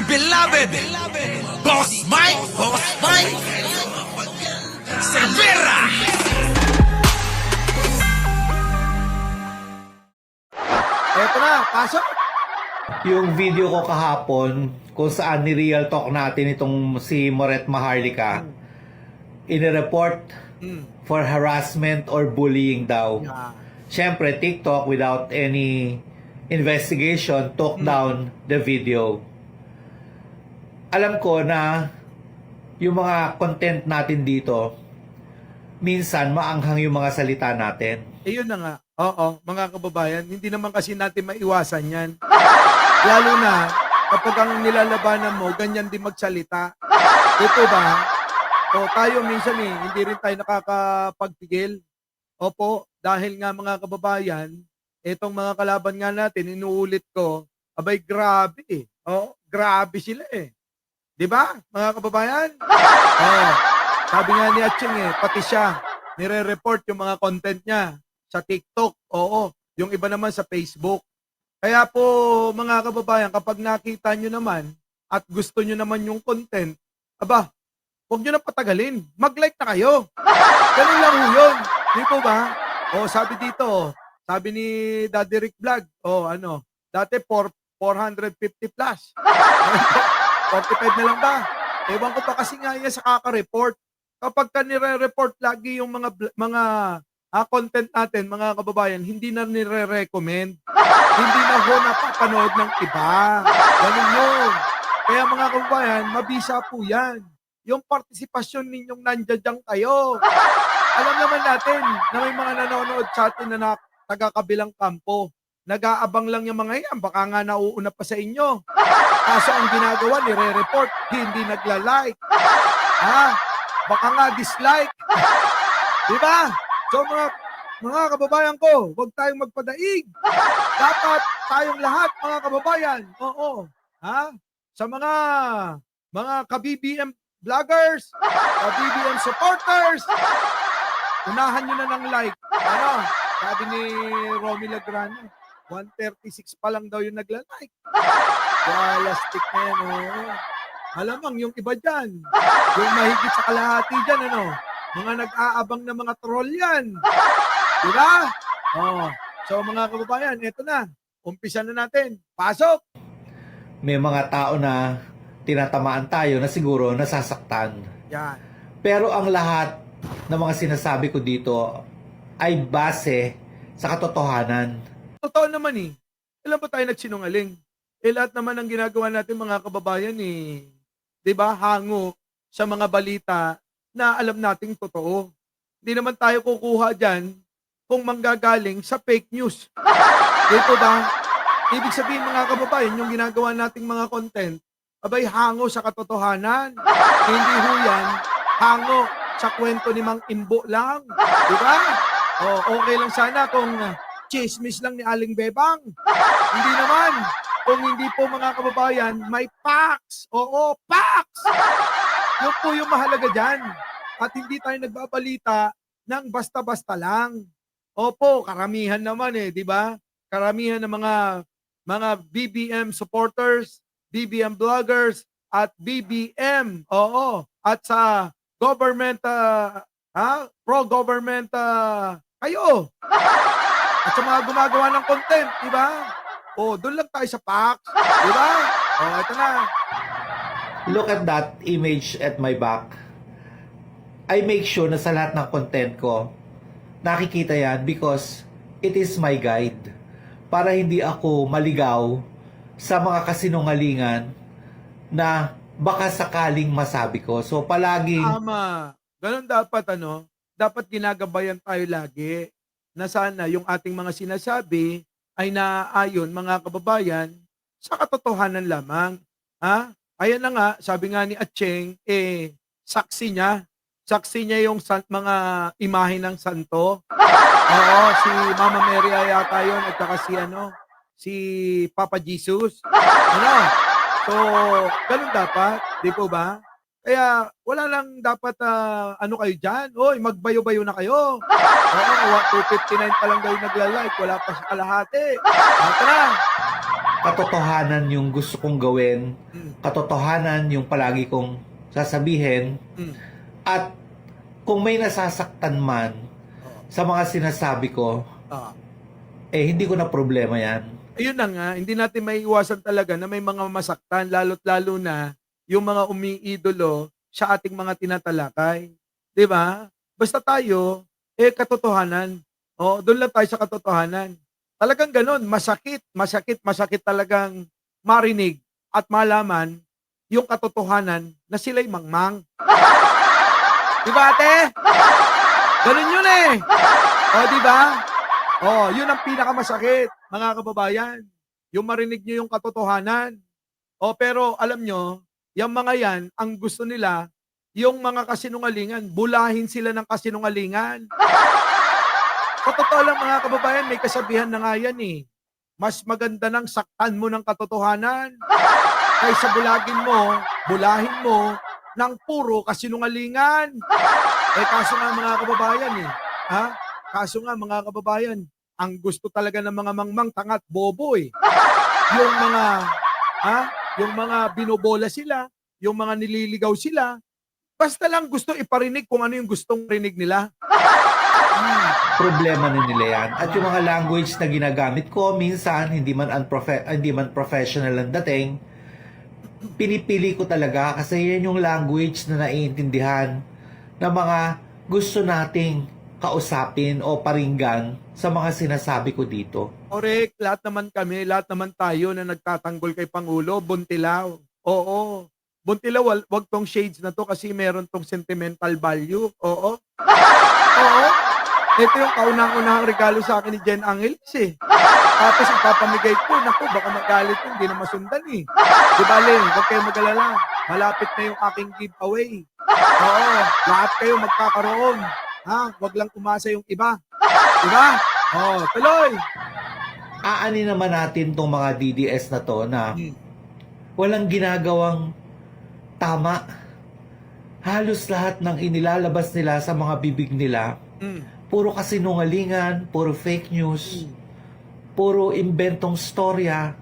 beloved Boss Mike Cervera. Eto na, pasok! Yung video ko kahapon kung saan ni-real talk natin itong si Moret Maharlika, inireport for harassment or bullying daw. Yeah. Siyempre, TikTok without any investigation took down the video. Alam ko na yung mga content natin dito, minsan maanghang yung mga salita natin. Yun na nga. Oo, mga kababayan, hindi naman kasi natin maiwasan yan. Lalo na kapag ang nilalabanan mo, ganyan din magsalita. Ito ba? O tayo minsan hindi rin tayo nakakapagpigil. Opo, dahil nga mga kababayan, itong mga kalaban nga natin, inuulit ko, abay grabe eh. Oh, grabe sila eh. 'Di ba? Mga kababayan? Oh, sabi nga ni Atching pati siya nire-report yung mga content niya sa TikTok. Oo, yung iba naman sa Facebook. Kaya po mga kababayan, kapag nakita nyo naman at gusto nyo naman yung content, aba, huwag nyo na patagalin. Mag-like na kayo. Ganun lang ho yun. Di po ba? O sabi dito, sabi ni Daddy Rick Vlog, dati 450 plus. 45 na lang ba? Ewan ko pa kasi nga yan sa kaka-report. Kapag ka nire-report lagi yung mga content natin, mga kababayan, hindi na nire-recommend. Hindi na ho napapanood ng iba. Ganun yun. Kaya mga kababayan, mabisa po yan. Yung partisipasyon ninyong nandiyan kayo. Alam naman natin na may mga nanonood sa atin na taga-kabilang kampo. Nag-aabang lang yung mga yan. Baka nga nauuna pa sa inyo. Kaso ang ginagawa, nire-report, hindi nagla-like. Baka nga dislike. Diba? So mga kababayan ko, huwag tayong magpadaig. Dapat tayong lahat, mga kababayan. Oo. Sa mga ka-BBM vloggers, ka-BBM supporters, unahan nyo na ng like. Sabi ni Romy Lagrano, 136 pa lang daw yung nagla-like. Plastic na yan, Malamang yung iba dyan, yung mahigit sa kalahati dyan, mga nag-aabang na mga troll yan. Diba? So mga kababayan, eto na. Umpisa na natin. Pasok! May mga tao na tinatamaan tayo na siguro nasasaktan. Yan. Pero ang lahat ng mga sinasabi ko dito ay base sa katotohanan. Totoo naman Ilan ba tayo nagsinungaling? Lahat naman ang ginagawa natin mga kababayan diba, hango sa mga balita na alam nating totoo. Hindi naman tayo kukuha dyan kung manggagaling sa fake news. Dito ba? Ibig sabihin mga kababayan, yung ginagawa nating mga content, abay hango sa katotohanan. Hindi ho yan hango sa kwento ni Mang Imbo lang. Diba? Okay lang sana kung chismis lang ni Aling Bebang. Hindi naman. Kung hindi po mga kababayan, may facts. Oo, facts! Yun po yung mahalaga dyan. At hindi tayo nagbabalita ng basta-basta lang. Opo, karamihan naman di ba? Karamihan ng mga BBM supporters, BBM vloggers, at BBM. Oo. At sa government, pro-government kayo. At sa mga gumagawa ng content, di ba? Doon lang tayo sa facts. Di ba? Ito na. Look at that image at my back. I make sure na sa lahat ng content ko, nakikita yan because it is my guide. Para hindi ako maligaw sa mga kasinungalingan na baka sakaling masabi ko. So palaging... Tama. Ganun dapat, dapat ginagabayan tayo lagi na sana yung ating mga sinasabi ay naaayon, mga kababayan, sa katotohanan lamang. Ayan na nga, sabi nga ni Atcheng, saksi niya. Saksi niya yung mga imahe ng santo. Oo, si Mama Mary yata yun, at saka si Papa Jesus. So, ganun dapat, di po ba? Kaya wala lang dapat kayo dyan. Oy, magbayo-bayo na kayo. Oo, 259 pa lang daw yung nagla-like. Wala pa sa kalahati. Tara! katotohanan yung gusto kong gawin, katotohanan yung palagi kong sasabihin, Mm. at kung may nasasaktan man sa mga sinasabi ko, Ah. hindi ko na problema yan. Ayun na nga, hindi natin maiiwasan talaga na may mga masaktan, lalo't lalo na yung mga umiidolo sa ating mga tinatalakay. 'Di ba? Basta tayo, katotohanan. O, doon lang tayo sa katotohanan. Talagang gano'n, masakit, masakit, masakit talagang marinig at malaman yung katotohanan na sila'y mangmang. 'Di ba, ate? Gano'n yun eh. O, 'di ba? Oh, yun ang pinakamasakit, mga kababayan. Yung marinig nyo yung katotohanan. O, pero alam nyo, yung mga yan, ang gusto nila, yung mga kasinungalingan, bulahin sila ng kasinungalingan. Sa totoo lang, mga kababayan, may kasabihan na nga yan eh. Mas maganda nang saktan mo ng katotohanan kaysa bulahin mo ng puro kasinungalingan. Kaso nga mga kababayan eh. Ha? Kaso nga mga kababayan, ang gusto talaga ng mga mangmang tangat bobo eh. Yung mga yung mga binobola sila, yung mga nililigaw sila, basta lang gusto iparinig kung ano yung gustong rinig nila. Problema na nila yan. At yung mga language na ginagamit ko, minsan, hindi man professional ang dating, pinipili ko talaga kasi yan yung language na naiintindihan ng mga gusto nating kausapin o paringgan sa mga sinasabi ko dito. Correct, lahat naman tayo na nagtatanggol kay Pangulo, buntilaw. Oo. Buntilaw, wag tong shades na to kasi meron tong sentimental value. Oo. Oo. Ito yung kaunang-unahang regalo sa akin ni Jen Angeles eh. Tapos ipapamigay ko, naku, baka magalit yun, hindi na masundan eh. Di ba, Len? Huwag kayong mag-alala. Malapit na yung aking giveaway. Oo, lahat kayo magkakaroon. Ha? Huwag lang umasa yung iba. Di ba? Oo, tuloy. Aani naman natin tong mga DDS na to na walang ginagawang tama. Halos lahat ng inilalabas nila sa mga bibig nila, puro kasinungalingan, puro fake news, puro inventong storya,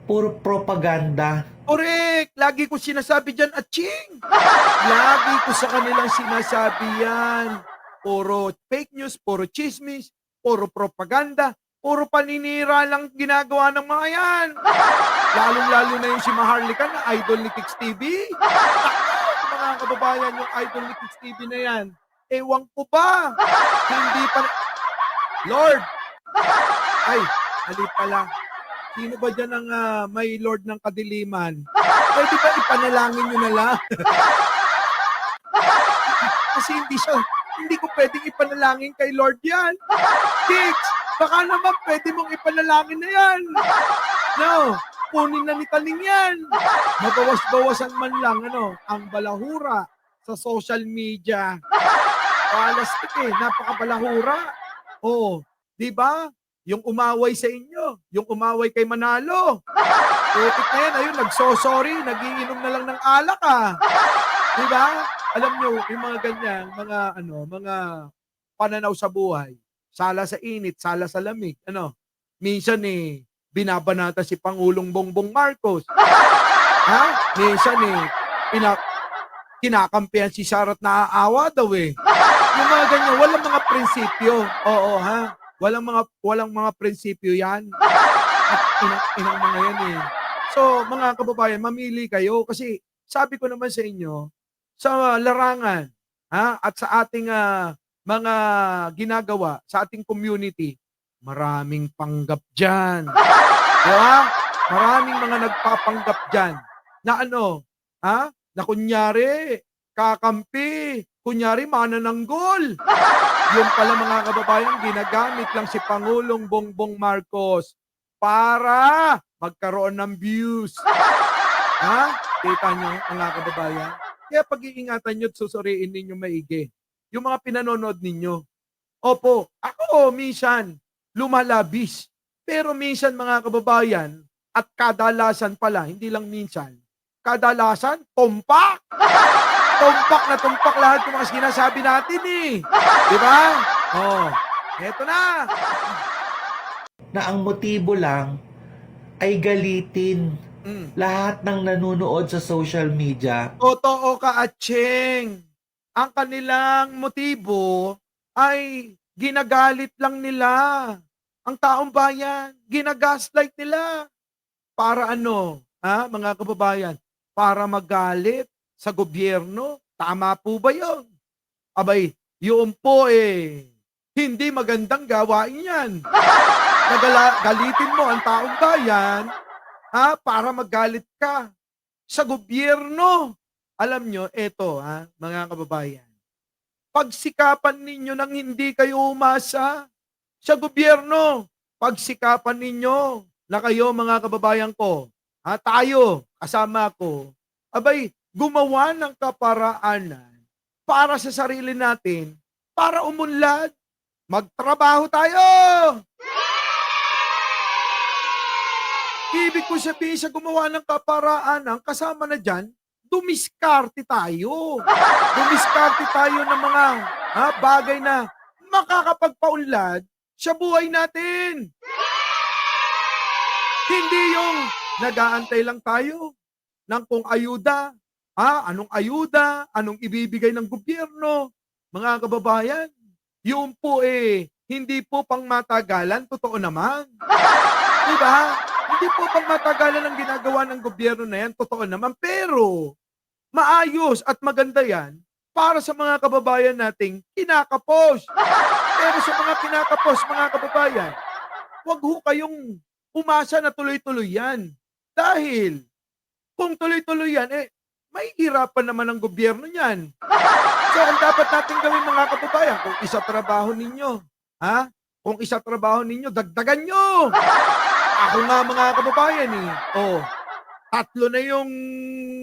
puro propaganda. Correct! Lagi ko sinasabi dyan, aching! Lagi ko sa kanilang sinasabi yan. Puro fake news, puro chismis, puro propaganda, puro paninira lang ginagawa ng mga yan. Lalong-lalo na yung si Maharlika na idol ni Kicks TV. Mga kababayan, yung idol ni Kicks TV na yan, ewan ko ba? Hindi pa... Lord! Ay, ali pala. Sino ba dyan ang may Lord ng kadiliman? Pwede ba ipanalangin nyo na lang? Kasi hindi ko pwedeng ipanalangin kay Lord yan. Kicks, baka naman pwede mong ipanalangin na yan. No, kunin na ni Taling yan. Mabawas-bawasan man lang ang balahura sa social media. Palastik napakabalahura. Oh, di ba? Yung umaway sa inyo, yung umaway kay Manalo. Putik na yan, ayun, nagsosorry, nagiinom na lang ng alak Di ba? Alam nyo, yung mga ganyan, mga pananaw sa buhay, sala sa init, sala sa lamig, minsan binabanata si Pangulong Bongbong Marcos. Ha? Minsan kinakampihan si Sarat na aawa daw Yung mga ganyan, walang mga prinsipyo. Oo, ha? Walang mga prinsipyo yan. Inang mga yan So, mga kababayan, mamili kayo kasi sabi ko naman sa inyo, sa larangan, at sa ating mga ginagawa, sa ating community, maraming panggap dyan. Di ba? Maraming mga nagpapanggap dyan na na kunyari, kakampi, kunyari manananggol. Yung pala mga kababayan, ginagamit lang si Pangulong Bongbong Marcos para magkaroon ng views. Kita nyo, mga kababayan? Kaya pag-iingatan nyo at susuriin ninyo maigi. Yung mga pinanonood ninyo. Opo, ako minsan lumalabis. Pero minsan mga kababayan, at kadalasan pala, hindi lang minsan, kadalasan, tumpak! Tumpak lahat ng mga sinasabi natin Di ba? Eto na. Na ang motibo lang ay galitin Mm. lahat ng nanonood sa social media. Totoo ka, Acheng. Ang kanilang motibo ay ginagalit lang nila ang taong bayan. Ginagaslight nila. Para ano, mga kababayan? Para magalit sa gobyerno. Tama po ba yun? Abay, yun po hindi magandang gawain yan. Galitin mo ang taong bayan, para magalit ka sa gobyerno. Alam nyo, eto mga kababayan, pagsikapan ninyo nang hindi kayo umasa sa gobyerno. Pagsikapan ninyo na kayo mga kababayan ko, tayo, kasama ko, abay, gumawa ng kaparaanan para sa sarili natin, para umunlad. Magtrabaho tayo! Ibig ko sabihin sa gumawa ng kaparaanan, kasama na dyan, dumiskarte tayo. Dumiskarte tayo ng mga bagay na makakapagpaunlad sa buhay natin. Hindi yung nag-aantay lang tayo ng kung ayuda. Anong ayuda? Anong ibibigay ng gobyerno? Mga kababayan, yun po hindi po pang matagalan, totoo naman. Diba? Hindi po pang matagalan ang ginagawa ng gobyerno na yan, totoo naman. Pero, maayos at maganda yan para sa mga kababayan nating kinakapos. Pero sa mga kinakapos, mga kababayan, huwag ho kayong umasa na tuloy-tuloy yan. Dahil, kung tuloy-tuloy yan, may hirapan naman ang gobyerno niyan. So, ang dapat natin gawin mga kababayan, kung isa trabaho ninyo, kung isa trabaho ninyo, dagdagan nyo. Ako nga mga kababayan 3 na yung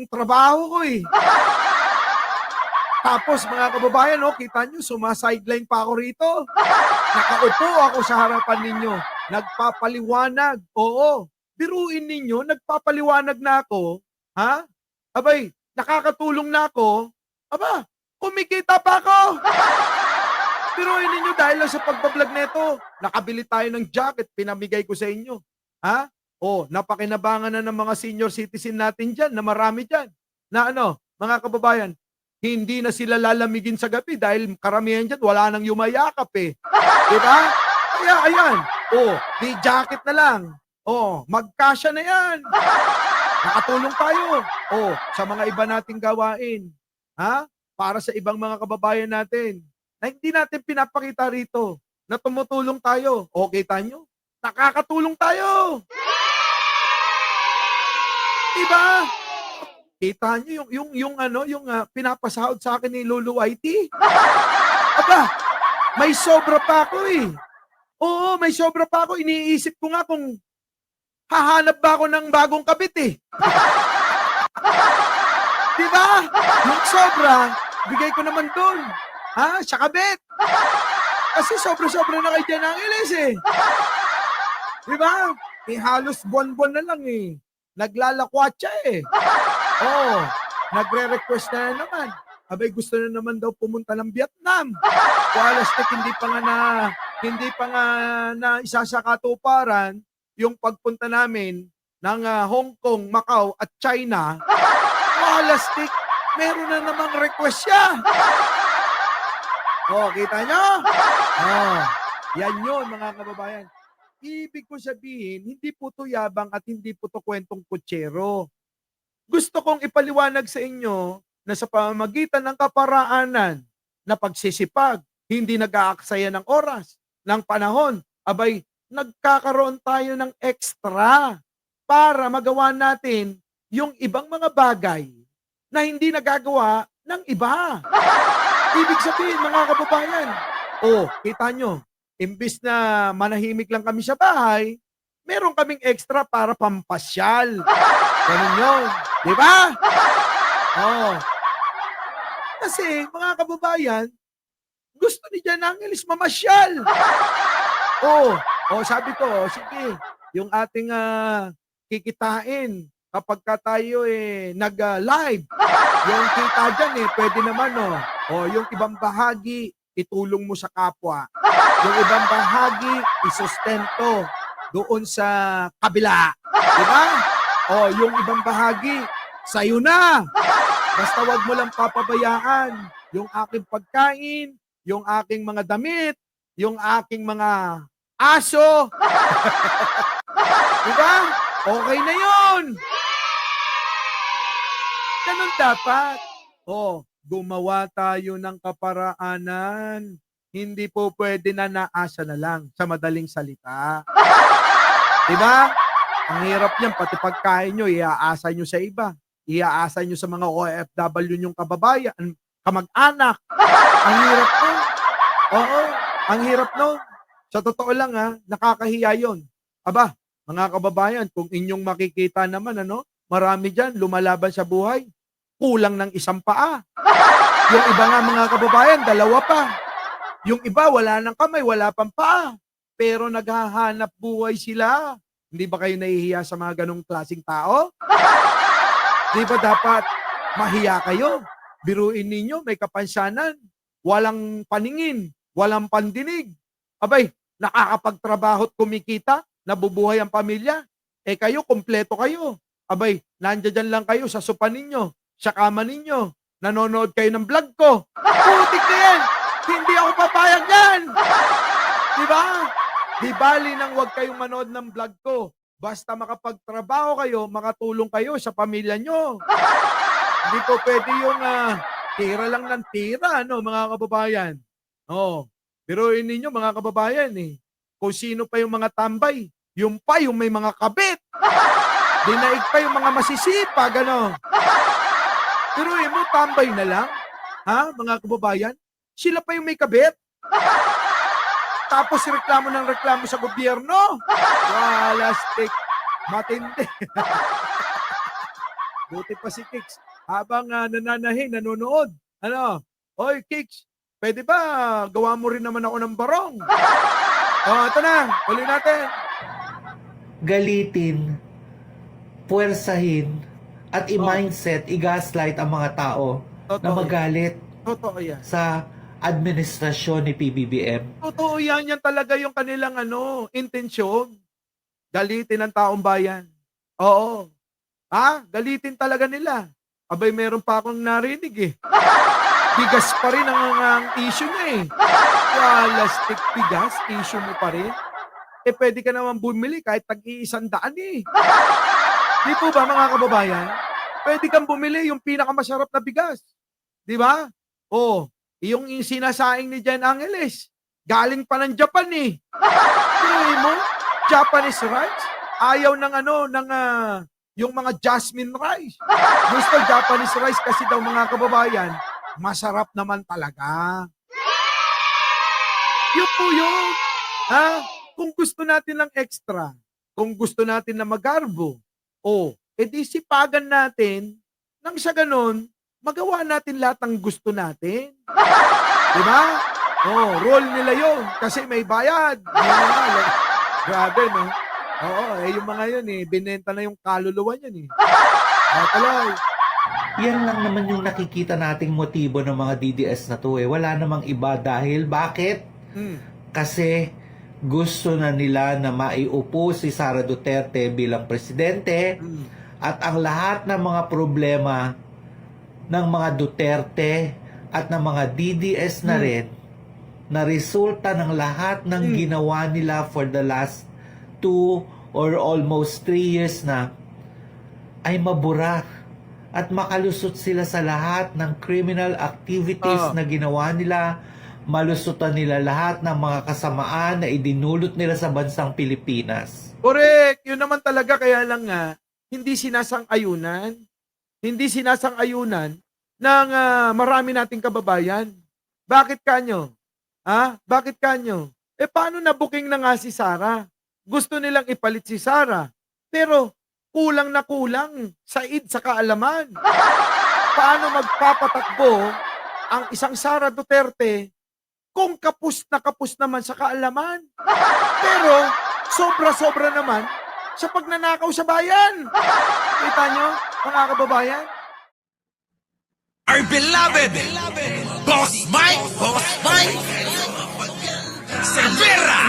trabaho ko Tapos mga kababayan, kita nyo, sumasideline pa ako rito. Nakaupo ako sa harapan ninyo. Nagpapaliwanag. Oo. Biruin ninyo, nagpapaliwanag na ako. Abay, nakakatulong na ako. Aba, kumikita pa ako. Biruin ninyo dahil lang sa pagbablog neto. Nakabili tayo ng jacket, pinamigay ko sa inyo. Napakinabangan na ng mga senior citizen natin dyan, na marami dyan. Na mga kababayan, hindi na sila lalamigin sa gabi dahil karamihan dyan, wala nang yumayakap Diba? Kaya ayan, di jacket na lang. Magkasya na yan. Nakatulong tayo. Sa mga iba nating gawain. Para sa ibang mga kababayan natin. Na hindi natin pinapakita rito. Na tumutulong tayo. Kita nyo? Nakakatulong tayo. Diba? Kita nyo yung pinapasahod sa akin ni Lolo IT? Aba, may sobra pa ako Oo, may sobra pa ako. Iniisip ko nga kung hahanap ba ako ng bagong kabit Diba? Yung sobra, bigay ko naman doon. Sa kabit. Kasi sobra-sobra na kay Jan Angeles Diba? Halos buwan-buwan na lang Naglalakwatsa nagre-request na naman. Abay, gusto na naman daw pumunta ng Vietnam. Walastik, hindi pa nga na isa sa katuparan yung pagpunta namin ng Hong Kong, Macau at China. Walastik, meron na namang request siya. Kita nyo? Yan yun mga kababayan. Ibig ko sabihin, hindi po to yabang at hindi po to kwentong kutsero. Gusto kong ipaliwanag sa inyo na sa pamamagitan ng kaparaanan na pagsisipag, hindi nag-aaksaya ng oras, ng panahon, abay, nagkakaroon tayo ng extra para magawa natin yung ibang mga bagay na hindi nagagawa ng iba. Ibig sabihin, mga kababayan, kita nyo, imbis na manahimik lang kami sa bahay, meron kaming extra para pampasyal. Ganun yun. Diba? Kasi, mga kababayan, gusto ni Jan Angeles mamasyal. Sabi ko, sige, yung ating kikitain kapag ka tayo nag-live, yung kita dyan pwede naman yung ibang bahagi, itulong mo sa kapwa. Yung ibang bahagi, isustento doon sa kabila. Di ba? O, yung ibang bahagi, sa'yo na. Basta wag mo lang papabayaan yung aking pagkain, yung aking mga damit, yung aking mga aso. Di ba? Okay na yun. Ganun dapat. O, gumawa tayo ng kaparaanan. Hindi po pwede na naasa na lang sa madaling salita. Diba? Ang hirap niyan, pati pagkain nyo, iaasa nyo sa iba. Iaasa nyo sa mga OFW nyong kababayan, kamag-anak. Ang hirap nun. Oo, ang hirap nun. Sa totoo lang nakakahiya yun. Aba, mga kababayan, kung inyong makikita naman, marami dyan, lumalaban sa buhay. Kulang ng isang paa. Yung iba nga mga kababayan, 2 pa. Yung iba, wala ng kamay, wala pang paa. Pero naghahanap buhay sila. Hindi ba kayo nahihiya sa mga ganong klaseng tao? Di ba dapat mahiya kayo? Biruin ninyo, may kapansanan. Walang paningin, walang pandinig. Abay, nakakapagtrabaho at kumikita, nabubuhay ang pamilya. Eh kayo, kompleto kayo. Abay, nandiyan lang kayo sa sopa ninyo, sa kama ninyo. Nanonood kayo ng vlog ko. Putik na yan! Hindi ako papayag yan! Diba? Di bali nang huwag kayong manood ng vlog ko. Basta makapagtrabaho kayo, makatulong kayo sa pamilya nyo. Hindi po pwede yung tira lang ng tira, mga kababayan. Pero ninyo, mga kababayan, kung sino pa yung mga tambay, yung pa yung may mga kabit. Dinaig pa yung mga masisipag, Pero mo, tambay na lang, mga kababayan? Sila pa yung may kabit. Tapos reklamo ng reklamo sa gobyerno. Walastik. Matindi. Buti pa si Kix. Habang nananahin, nanonood. Oy, Kix, pwede ba gawa mo rin naman ako ng barong? Ito na. Tuloy natin. Galitin, puwersahin, at i-mindset, i-gaslight ang mga tao na magalit Totoo yan. sa administrasyon ni PBBM. Totoo yan. Yan talaga yung kanilang intensyon. Galitin ang taong bayan. Oo. Galitin talaga nila. Abay, meron pa akong narinig Bigas pa rin ang issue niya Walastik bigas, issue mo pa rin. Pwede ka naman bumili kahit tag-100 Di po ba mga kababayan? Pwede kang bumili yung pinakamasarap na bigas. Di ba? Yung sinasaing ni Jen Angeles, galing pa ng Japan Tuloy mo, Japanese rice. Ayaw ng yung mga jasmine rice. Gusto Japanese rice kasi daw mga kababayan, masarap naman talaga. Yun po yun. Kung gusto natin ng extra, kung gusto natin na magarbo, edi sipagan natin nang sa ganon, magawa natin lahat ng gusto natin. Diba? Role nila yun. Kasi may bayad. Grabe, no? Yung mga yun, binenta na yung kaluluwa niyan, tuloy. Yan lang naman yung nakikita nating motibo ng mga DDS na to Wala namang iba dahil bakit? Kasi gusto na nila na maiupo si Sara Duterte bilang presidente at ang lahat ng mga problema ng mga Duterte at ng mga DDS na rin na resulta ng lahat ng ginawa nila for the last 2 or almost 3 years na ay mabura at makalusot sila sa lahat ng criminal activities na ginawa nila, malusutan nila lahat ng mga kasamaan na idinulot nila sa bansang Pilipinas. Correct! Yun naman talaga, kaya lang hindi sinasang-ayunan. Hindi sinasang-ayunan ng marami nating kababayan. Bakit kanyo? Bakit kanyo? Paano na-booking na nga si Sara? Gusto nilang ipalit si Sara. Pero kulang na kulang sa kaalaman. Paano magpapatakbo ang isang Sara Duterte kung kapus naman sa kaalaman? Pero sobra-sobra naman sa pagnanakaw sa bayan. Kita nyo, mga kababayan? Our beloved Boss Mike Cervera.